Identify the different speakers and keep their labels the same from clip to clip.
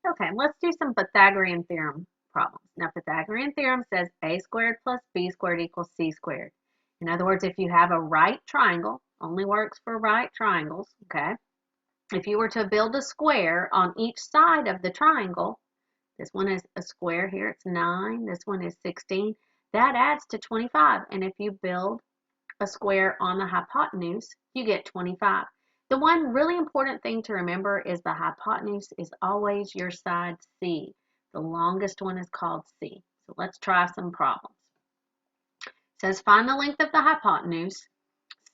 Speaker 1: Okay, let's do some Pythagorean theorem problems. Now, Pythagorean theorem says a squared plus b squared equals c squared. In other words, if you have a right triangle, only works for right triangles, okay? If you were to build a square on each side of the triangle, this one is a square here, it's 9, this one is 16, that adds to 25. And if you build a square on the hypotenuse, you get 25. The one really important thing to remember is the hypotenuse is always your side C. The longest one is called C. So let's try some problems. It says find the length of the hypotenuse,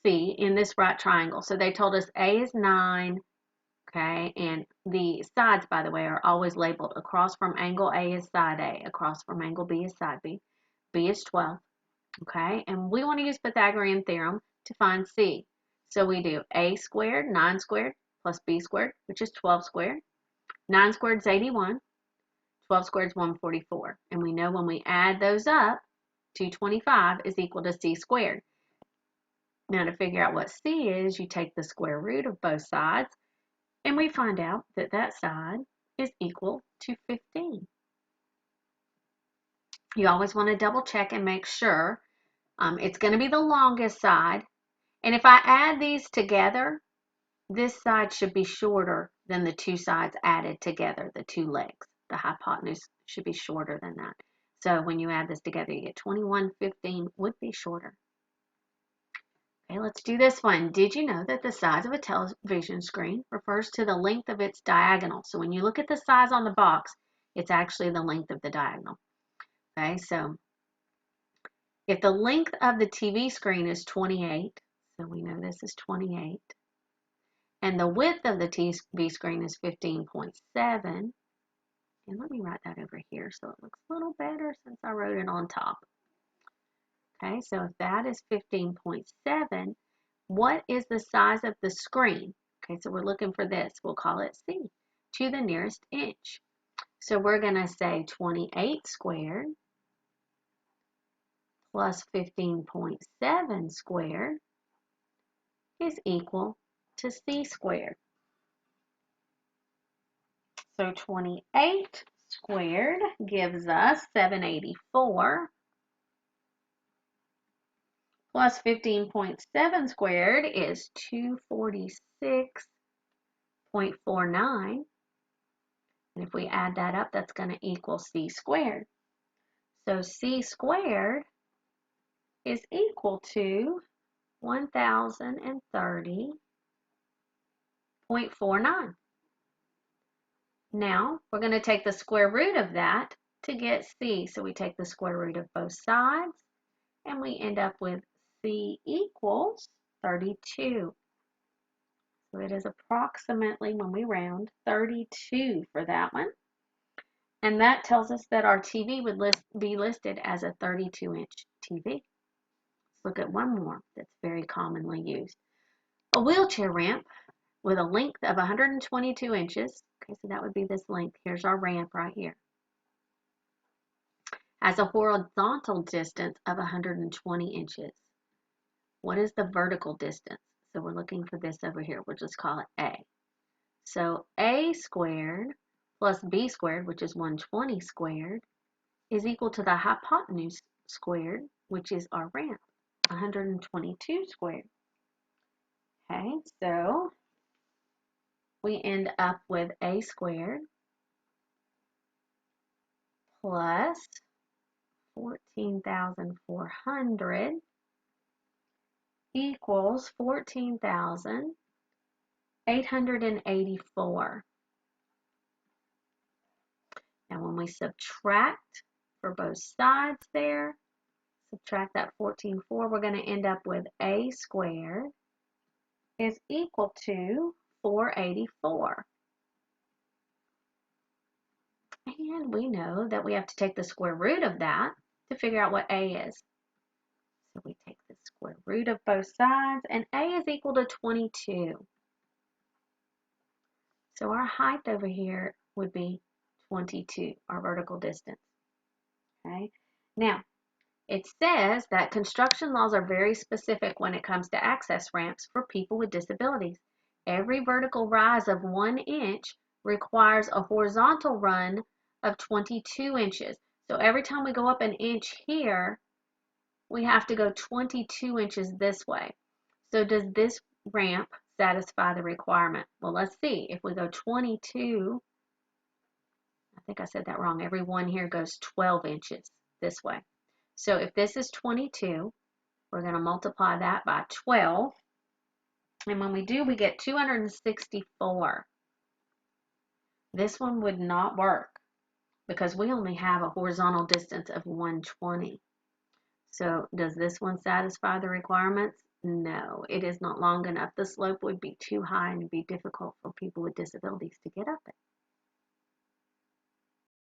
Speaker 1: C, in this right triangle. So they told us A is 9, okay, and the sides, by the way, are always labeled. Across from angle A is side A, across from angle B is side B. B is 12. Okay, and we want to use Pythagorean theorem to find C. So we do a squared, 9 squared, plus b squared, which is 12 squared. 9 squared is 81. 12 squared is 144. And we know when we add those up, 225 is equal to c squared. Now to figure out what c is, you take the square root of both sides, and we find out that that side is equal to 15. You always want to double check and make sure it's going to be the longest side. And if I add these together, this side should be shorter than the two sides added together, the two legs. The hypotenuse should be shorter than that. So when you add this together, you get 21, 15 would be shorter. Okay, let's do this one. Did you know that the size of a television screen refers to the length of its diagonal? So when you look at the size on the box, it's actually the length of the diagonal. Okay, so if the length of the TV screen is 28, so we know this is 28, and the width of the TV screen is 15.7, and let me write that over here so it looks a little better since I wrote it on top. Okay, so if that is 15.7, what is the size of the screen? Okay, so we're looking for this. We'll call it C, to the nearest inch. So we're going to say 28 squared plus 15.7 squared is equal to C squared. So 28 squared gives us 784 plus 15.7 squared is 246.49. And if we add that up, that's going to equal C squared. So C squared is equal to 1030.49. Now, we're going to take the square root of that to get C. So we take the square root of both sides, and we end up with C equals 32. So it is approximately, when we round, 32 for that one. And that tells us that our TV would be listed as a 32-inch TV. Let's look at one more that's very commonly used. A wheelchair ramp with a length of 122 inches. Okay, so that would be this length. Here's our ramp right here. Has a horizontal distance of 120 inches. What is the vertical distance? So we're looking for this over here. We'll just call it A. So A squared plus B squared, which is 120 squared, is equal to the hypotenuse squared, which is our ramp, 122 squared. Okay, so we end up with A squared plus 14,400 equals 14,884. Now when we subtract for both sides there, subtract that 14,400, we're going to end up with A squared is equal to 484. And we know that we have to take the square root of that to figure out what A is. So we take the square root of both sides, and A is equal to 22. So our height over here would be 22, our vertical distance. Okay. Now, it says that construction laws are very specific when it comes to access ramps for people with disabilities. Every vertical rise of 1 inch requires a horizontal run of 22 inches. So every time we go up an inch here, we have to go 22 inches this way. So does this ramp satisfy the requirement? Well, let's see. If we go 22, I think I said that wrong. Every one here goes 12 inches this way. So if this is 22, we're going to multiply that by 12. And when we do, we get 264. This one would not work because we only have a horizontal distance of 120. So does this one satisfy the requirements? No, it is not long enough. The slope would be too high and it'd be difficult for people with disabilities to get up it.